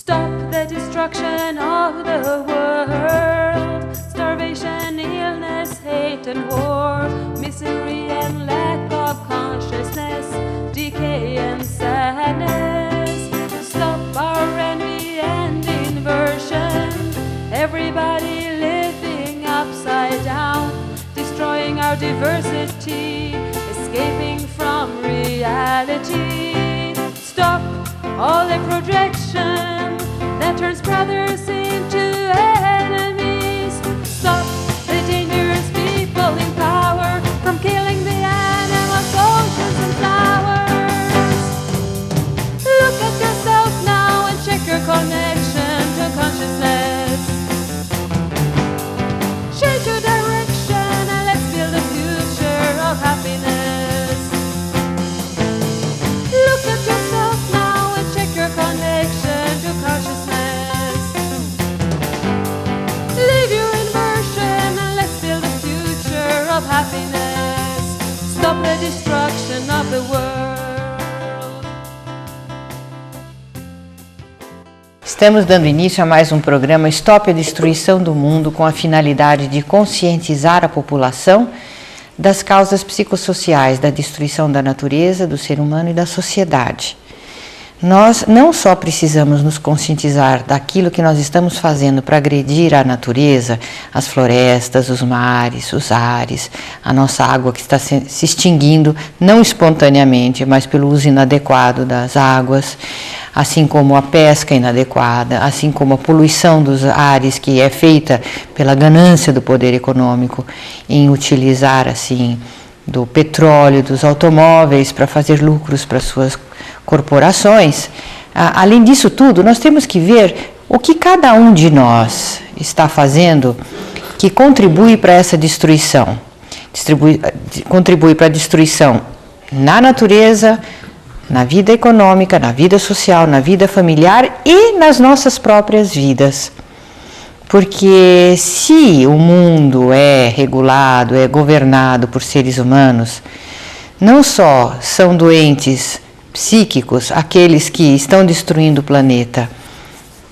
Stop the destruction of the world. Starvation, illness, hate and war, misery and lack of consciousness, decay and sadness. Stop our envy and inversion. Everybody living upside down, destroying our diversity, escaping from reality. Stop all the projection that turns brothers into enemies. Stop the dangerous people in power from killing the animals, oceans and flowers. Look at yourself now and check your connection to consciousness. Change your direction and let's build a future of happiness. Look at yourself now and check your connection to consciousness. Leave your inversion and let's build a future of happiness. Stop the destruction of the world. Estamos dando início a mais um programa Stop a Destruição do Mundo, com a finalidade de conscientizar a população das causas psicossociais da destruição da natureza, do ser humano e da sociedade. Nós não só precisamos nos conscientizar daquilo que nós estamos fazendo para agredir a natureza, as florestas, os mares, os ares, a nossa água que está se extinguindo, não espontaneamente, mas pelo uso inadequado das águas, assim como a pesca inadequada, assim como a poluição dos ares, que é feita pela ganância do poder econômico em utilizar assim do petróleo, dos automóveis para fazer lucros para suas corporações. Além disso tudo, nós temos que ver o que cada um de nós está fazendo que contribui para essa destruição. Contribui para a destruição na natureza, na vida econômica, na vida social, na vida familiar e nas nossas próprias vidas. Porque se o mundo é regulado, é governado por seres humanos, não só são doentes psíquicos aqueles que estão destruindo o planeta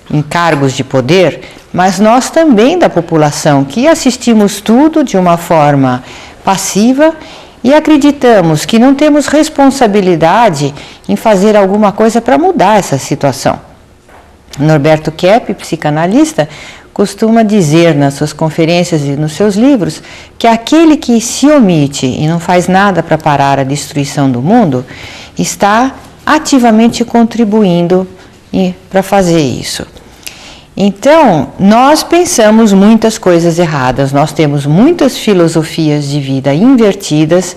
em cargos de poder, mas nós também da população que assistimos tudo de uma forma passiva e acreditamos que não temos responsabilidade em fazer alguma coisa para mudar essa situação. Norberto Kepp, psicanalista, costuma dizer nas suas conferências e nos seus livros que aquele que se omite e não faz nada para parar a destruição do mundo está ativamente contribuindo para fazer isso. Então, nós pensamos muitas coisas erradas, nós temos muitas filosofias de vida invertidas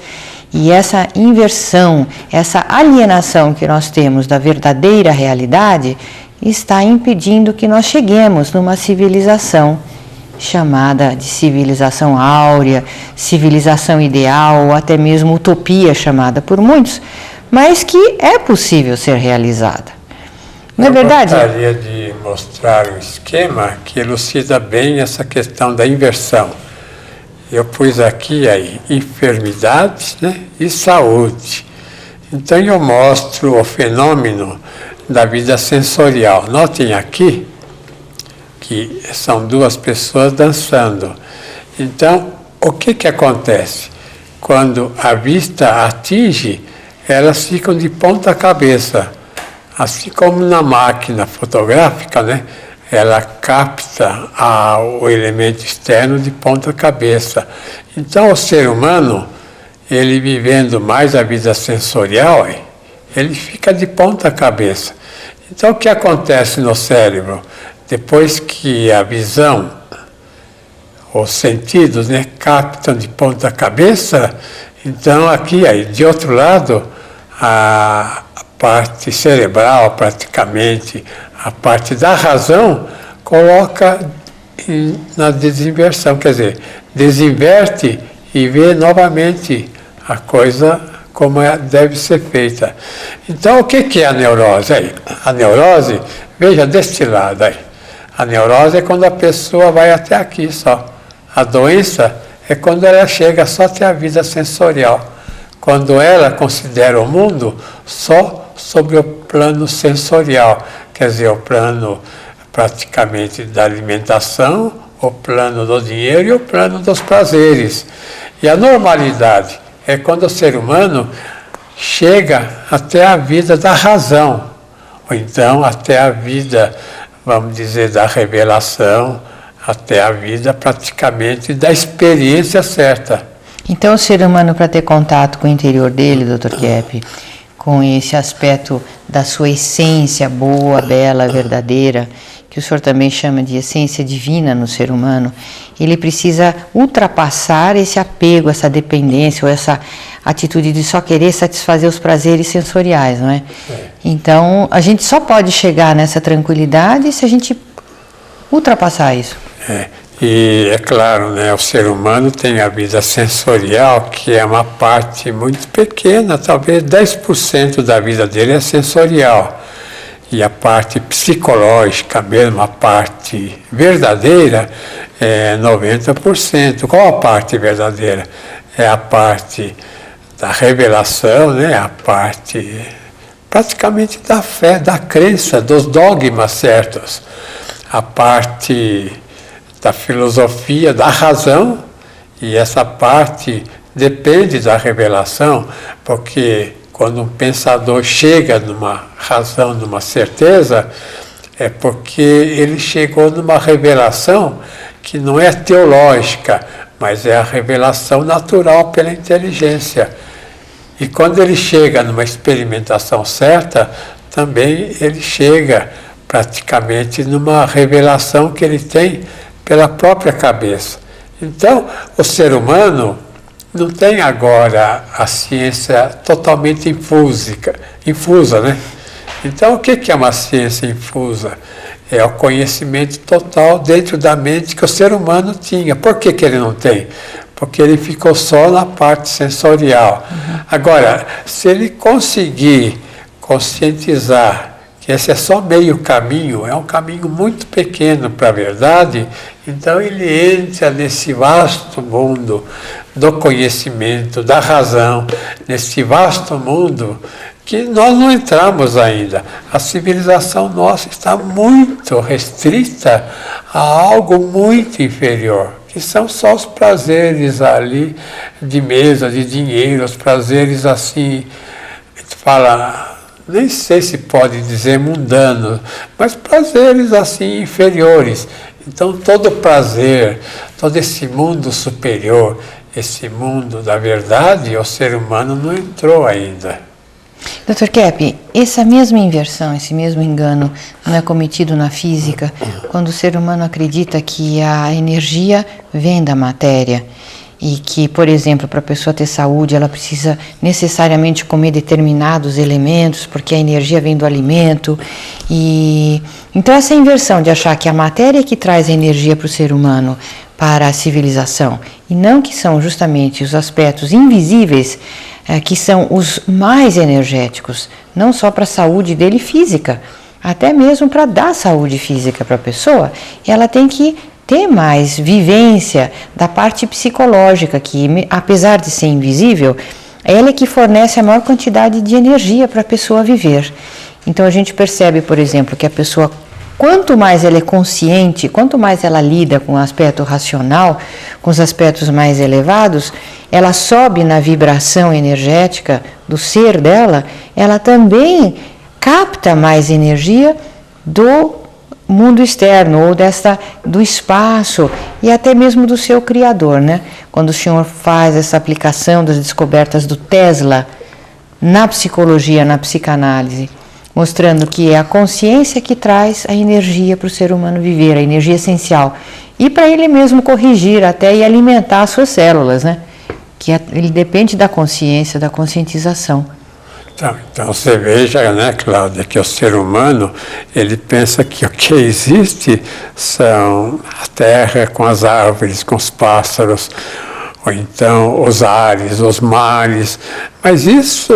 e essa inversão, essa alienação que nós temos da verdadeira realidade está impedindo que nós cheguemos numa civilização chamada de civilização áurea, civilização ideal ou até mesmo utopia chamada por muitos, mas que é possível ser realizada. Não é verdade? Eu gostaria de mostrar um esquema que elucida bem essa questão da inversão. Eu pus aqui aí enfermidade, né, e saúde. Então eu mostro o fenômeno da vida sensorial. Notem aqui que são duas pessoas dançando. Então, o que acontece? Quando a vista atinge, elas ficam de ponta cabeça. Assim como na máquina fotográfica, né? Ela capta o elemento externo de ponta cabeça. Então, o ser humano, ele vivendo mais a vida sensorial, ele fica de ponta cabeça. Então, o que acontece no cérebro? Depois que a visão, os sentidos, né, captam de ponta cabeça, então aqui, aí, de outro lado, a parte cerebral, praticamente, a parte da razão, coloca na desinversão, quer dizer, desinverte e vê novamente a coisa como deve ser feita. Então, o que é a neurose aí? A neurose, veja deste lado aí. A neurose é quando a pessoa vai até aqui só. A doença é quando ela chega só até a vida sensorial. Quando ela considera o mundo só sobre o plano sensorial. quer dizer, o plano praticamente da alimentação, o plano do dinheiro e o plano dos prazeres. E a normalidade é quando o ser humano chega até a vida da razão, ou então até a vida, vamos dizer, da revelação, até a vida praticamente da experiência certa. Então o ser humano, para ter contato com o interior dele, Dr. Kepp, com esse aspecto da sua essência boa, bela, verdadeira, que o senhor também chama de essência divina no ser humano, ele precisa ultrapassar esse apego, essa dependência, ou essa atitude de só querer satisfazer os prazeres sensoriais, não é? Então, a gente só pode chegar nessa tranquilidade se a gente ultrapassar isso. E é claro, né, o ser humano tem a vida sensorial, que é uma parte muito pequena, talvez 10% da vida dele é sensorial. E a parte psicológica, mesmo a parte verdadeira, é 90%. Qual a parte verdadeira? É a parte da revelação, né? A parte praticamente da fé, da crença, dos dogmas certos. A parte da filosofia, da razão, e essa parte depende da revelação, porque quando um pensador chega numa razão, numa certeza, é porque ele chegou numa revelação que não é teológica, mas é a revelação natural pela inteligência. E quando ele chega numa experimentação certa, também ele chega praticamente numa revelação que ele tem pela própria cabeça. Então, o ser humano não tem agora a ciência totalmente infusa, né? Então, o que é uma ciência infusa? É o conhecimento total dentro da mente que o ser humano tinha. Por que ele não tem? Porque ele ficou só na parte sensorial. Agora, se ele conseguir conscientizar que esse é só meio caminho, é um caminho muito pequeno para a verdade, então ele entra nesse vasto mundo do conhecimento, da razão, nesse vasto mundo que nós não entramos ainda. A civilização nossa está muito restrita a algo muito inferior, que são só os prazeres ali de mesa, de dinheiro, os prazeres assim, a gente fala, nem sei se pode dizer mundanos, mas prazeres assim inferiores. Então todo prazer, todo esse mundo superior, esse mundo da verdade, o ser humano não entrou ainda. Dr. Kepp, essa mesma inversão, esse mesmo engano não é cometido na física quando o ser humano acredita que a energia vem da matéria e que, por exemplo, para a pessoa ter saúde, ela precisa necessariamente comer determinados elementos, porque a energia vem do alimento. E então essa inversão de achar que a matéria é que traz a energia para o ser humano, para a civilização, e não que são justamente os aspectos invisíveis que são os mais energéticos, não só para a saúde dele física, até mesmo para dar saúde física para a pessoa, ela tem que ter mais vivência da parte psicológica, que apesar de ser invisível, ela é que fornece a maior quantidade de energia para a pessoa viver. Então a gente percebe, por exemplo, que a pessoa, quanto mais ela é consciente, quanto mais ela lida com o aspecto racional, com os aspectos mais elevados, ela sobe na vibração energética do ser dela, ela também capta mais energia do mundo externo, ou do espaço, e até mesmo do seu Criador, né? Quando o senhor faz essa aplicação das descobertas do Tesla na psicologia, na psicanálise, mostrando que é a consciência que traz a energia para o ser humano viver, a energia essencial, e para ele mesmo corrigir até e alimentar as suas células, né? Que ele depende da consciência, da conscientização. Então você veja, né, Cláudia, que o ser humano, ele pensa que o que existe são a terra com as árvores, com os pássaros, ou então os ares, os mares, mas isso,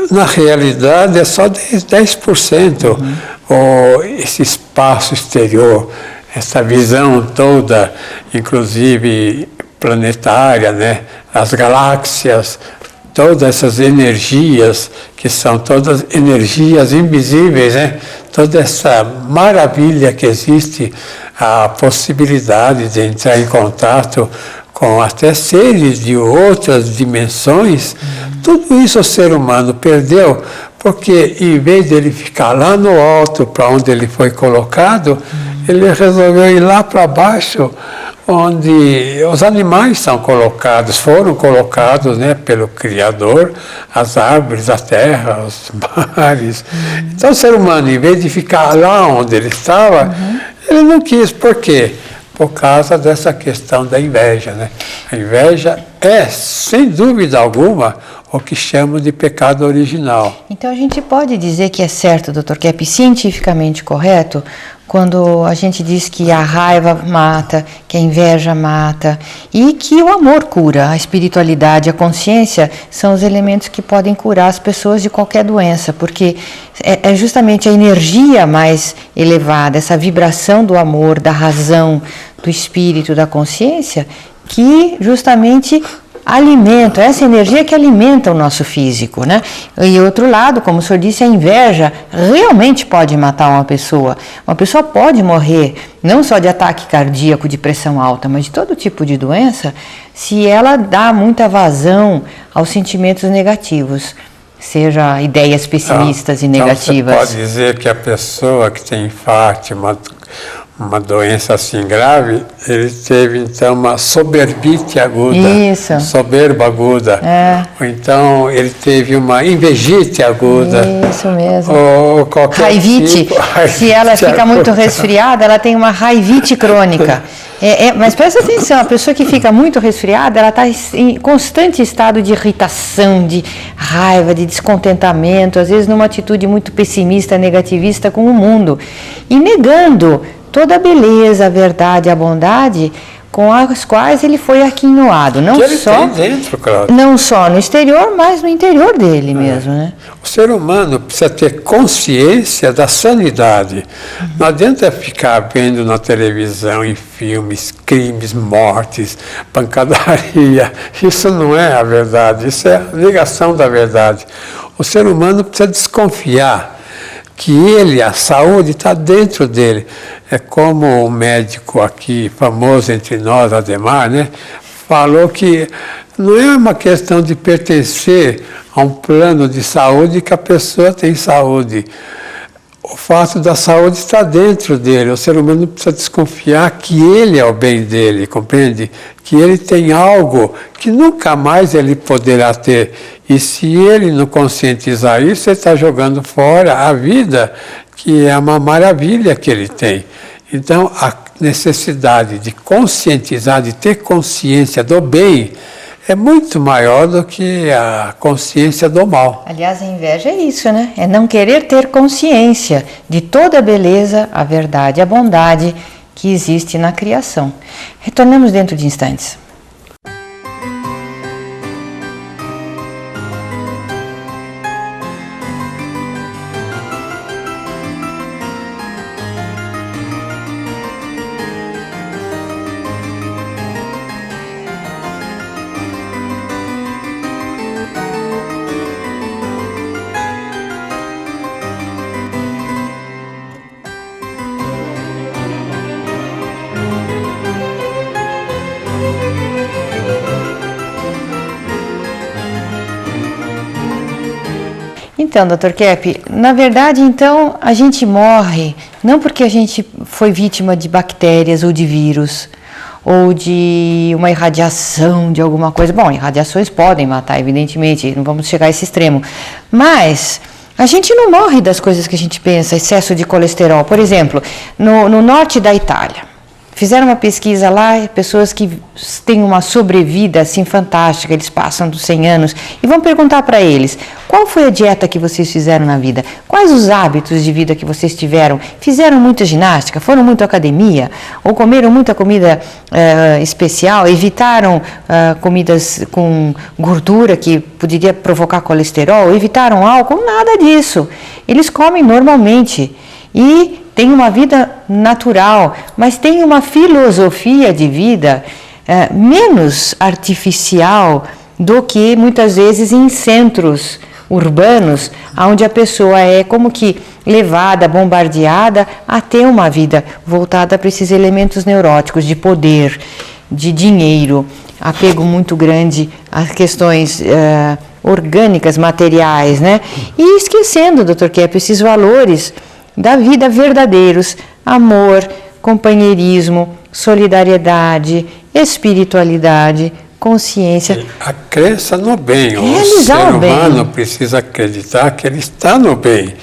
na realidade, é só 10%, ou esse espaço exterior, essa visão toda, inclusive planetária, né, as galáxias, todas essas energias, que são todas energias invisíveis, né? Toda essa maravilha que existe, a possibilidade de entrar em contato com até seres de outras dimensões, tudo isso o ser humano perdeu, porque em vez de ele ficar lá no alto, para onde ele foi colocado, ele resolveu ir lá para baixo, onde os animais são colocados, foram colocados, né, pelo Criador, as árvores, a terra, os mares. Então o ser humano, em vez de ficar lá onde ele estava, ele não quis. Por quê? Por causa dessa questão da inveja, né? A inveja é, sem dúvida alguma, o que chamam de pecado original. Então a gente pode dizer que é certo, Dr. Kepp, cientificamente correto, quando a gente diz que a raiva mata, que a inveja mata e que o amor cura, a espiritualidade, a consciência são os elementos que podem curar as pessoas de qualquer doença, porque é justamente a energia mais elevada, essa vibração do amor, da razão, do espírito, da consciência, que justamente alimenta, essa energia que alimenta o nosso físico, né? E outro lado, como o senhor disse, a inveja realmente pode matar uma pessoa. Uma pessoa pode morrer, não só de ataque cardíaco, de pressão alta, mas de todo tipo de doença, se ela dá muita vazão aos sentimentos negativos, seja ideias pessimistas e negativas. Então você pode dizer que a pessoa que tem infarto, uma doença assim grave, ele teve então uma soberbite aguda, soberba aguda, ou então ele teve uma invejite aguda. Isso mesmo. Ou qualquer raivite. Tipo, se ela fica muito resfriada, ela tem uma raivite crônica. Mas presta atenção, a pessoa que fica muito resfriada, ela está em constante estado de irritação, de raiva, de descontentamento, às vezes numa atitude muito pessimista, negativista com o mundo, e negando toda a beleza, a verdade, a bondade com as quais ele foi aquinhoado, não só dentro, Cláudio. Não só no exterior, mas no interior dele mesmo, né? O ser humano precisa ter consciência da sanidade. Não adianta ficar vendo na televisão, em filmes, crimes, mortes, pancadaria. Isso não é a verdade, isso é a negação da verdade. O ser humano precisa desconfiar que ele, a saúde, está dentro dele. É como o médico aqui, famoso entre nós, Ademar, né, falou que não é uma questão de pertencer a um plano de saúde que a pessoa tem saúde. O fato da saúde está dentro dele. O ser humano precisa desconfiar que ele é o bem dele, compreende? Que ele tem algo que nunca mais ele poderá ter. E se ele não conscientizar isso, ele está jogando fora a vida, que é uma maravilha que ele tem. Então, a necessidade de conscientizar, de ter consciência do bem, é muito maior do que a consciência do mal. Aliás, a inveja é isso, né? É não querer ter consciência de toda a beleza, a verdade, a bondade que existe na criação. Retornamos dentro de instantes. Então, Dr. Kepp, na verdade, então, a gente morre não porque a gente foi vítima de bactérias ou de vírus, ou de uma irradiação de alguma coisa. Bom, irradiações podem matar, evidentemente, não vamos chegar a esse extremo. Mas a gente não morre das coisas que a gente pensa, excesso de colesterol. Por exemplo, no norte da Itália, fizeram uma pesquisa lá, pessoas que têm uma sobrevida assim fantástica, eles passam dos 100 anos, e vão perguntar para eles, qual foi a dieta que vocês fizeram na vida? Quais os hábitos de vida que vocês tiveram? Fizeram muita ginástica? Foram muito à academia? Ou comeram muita comida especial? Evitaram comidas com gordura que poderia provocar colesterol? Evitaram álcool? Nada disso. Eles comem normalmente e tem uma vida natural, mas tem uma filosofia de vida menos artificial do que muitas vezes em centros urbanos, onde a pessoa é como que levada, bombardeada a ter uma vida voltada para esses elementos neuróticos de poder, de dinheiro, apego muito grande às questões orgânicas, materiais, né? E esquecendo, Dr. Kepp, esses valores da vida verdadeiros, amor, companheirismo, solidariedade, espiritualidade, consciência. A crença no bem. O ser humano precisa acreditar que ele está no bem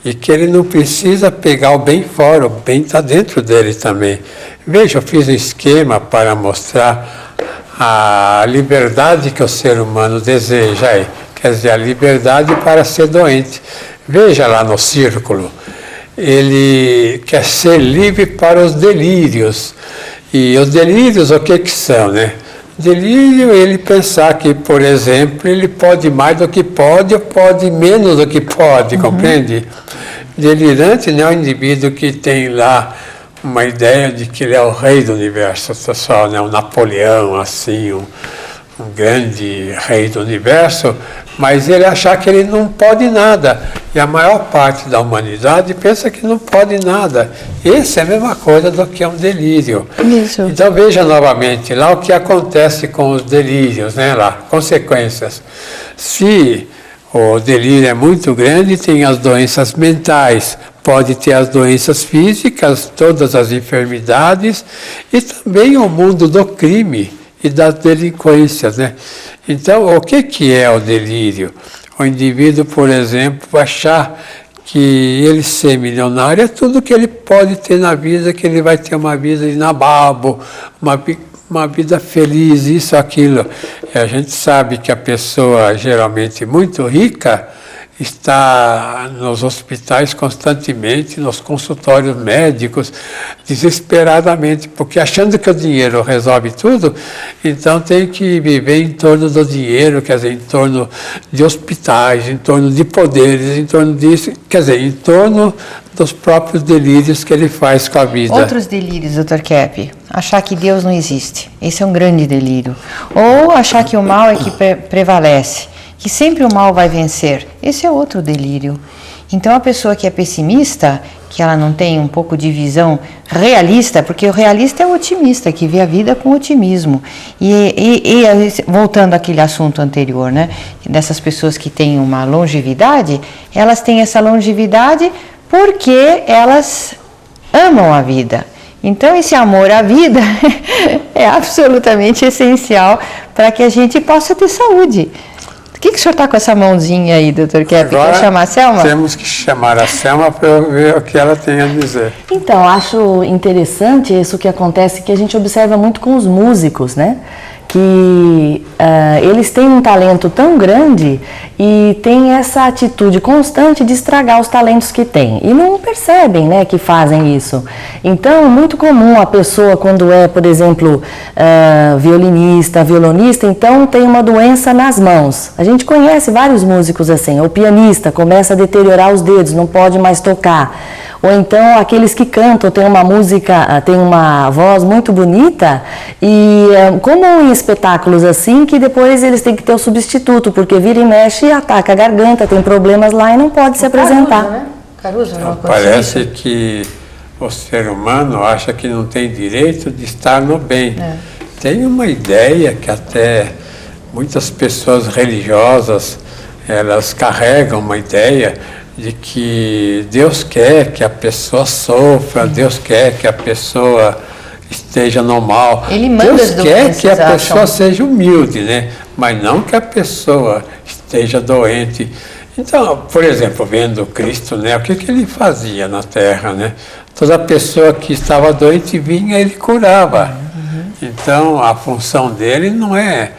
e que ele não precisa pegar o bem fora, o bem está dentro dele também. Veja, eu fiz um esquema para mostrar a liberdade que o ser humano deseja, quer dizer, a liberdade para ser doente. Veja lá no círculo, ele quer ser livre para os delírios. E os delírios, o que são, né? Delírio, ele pensar que, por exemplo, ele pode mais do que pode ou pode menos do que pode, compreende? Delirante não é um indivíduo que tem lá uma ideia de que ele é o rei do universo, pessoal, né? Um Napoleão, assim, um grande rei do universo, mas ele achar que ele não pode nada. E a maior parte da humanidade pensa que não pode nada. Essa é a mesma coisa do que é um delírio. Isso. Então veja novamente lá o que acontece com os delírios, né? Lá, consequências. Se o delírio é muito grande, tem as doenças mentais, pode ter as doenças físicas, todas as enfermidades e também o mundo do crime e das delinquências, né? Então, o que é o delírio? O indivíduo, por exemplo, achar que ele ser milionário é tudo que ele pode ter na vida, que ele vai ter uma vida inabável, uma vida feliz, isso, aquilo. E a gente sabe que a pessoa geralmente muito rica está nos hospitais constantemente, nos consultórios médicos, desesperadamente, porque achando que o dinheiro resolve tudo, então tem que viver em torno do dinheiro, quer dizer, em torno de hospitais, em torno de poderes, em torno disso, quer dizer, em torno dos próprios delírios que ele faz com a vida. Outros delírios, Dr. Kepp, achar que Deus não existe, esse é um grande delírio. Ou achar que o mal é que prevalece, que sempre o mal vai vencer. Esse é outro delírio. Então a pessoa que é pessimista, que ela não tem um pouco de visão realista, porque o realista é o otimista, que vê a vida com otimismo. E voltando àquele assunto anterior, né, dessas pessoas que têm uma longevidade, elas têm essa longevidade porque elas amam a vida. Então esse amor à vida é absolutamente essencial para que a gente possa ter saúde. O que o senhor está com essa mãozinha aí, Dr. Kepp? Quer chamar a Selma? Temos que chamar a Selma para eu ver o que ela tem a dizer. Então, acho interessante isso que acontece, que a gente observa muito com os músicos, né? Que eles têm um talento tão grande e têm essa atitude constante de estragar os talentos que têm. E não percebem, né, que fazem isso. Então, é muito comum a pessoa, quando é, por exemplo, violinista, violonista, então tem uma doença nas mãos. A gente conhece vários músicos assim. O pianista começa a deteriorar os dedos, não pode mais tocar. Ou então aqueles que cantam, tem uma música, tem uma voz muito bonita e como em espetáculos assim, que depois eles têm que ter o substituto, porque vira e mexe e ataca a garganta, tem problemas lá e não pode se apresentar. Caruso, né? Caruso, não parece que o ser humano acha que não tem direito de estar no bem. Tem uma ideia que até muitas pessoas religiosas, elas carregam uma ideia de que Deus quer que a pessoa sofra, Deus quer que a pessoa esteja no mal. Ele manda Deus quer que a pessoa seja humilde, né? Mas não que a pessoa esteja doente. Então, por exemplo, vendo Cristo, né? O que ele fazia na Terra, né? Toda pessoa que estava doente vinha, ele curava. Então, a função dele não é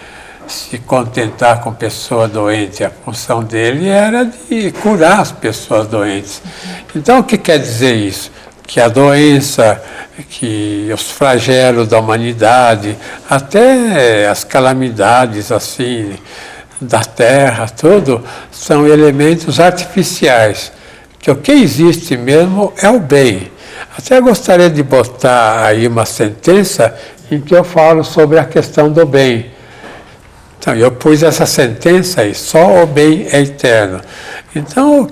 se contentar com pessoa doente, a função dele era de curar as pessoas doentes. Então, o que quer dizer isso? Que a doença, que os flagelos da humanidade, até as calamidades assim da terra, tudo, são elementos artificiais, que o que existe mesmo é o bem. Até gostaria de botar aí uma sentença em que eu falo sobre a questão do bem. Então, eu pus essa sentença aí, só o bem é eterno. Então,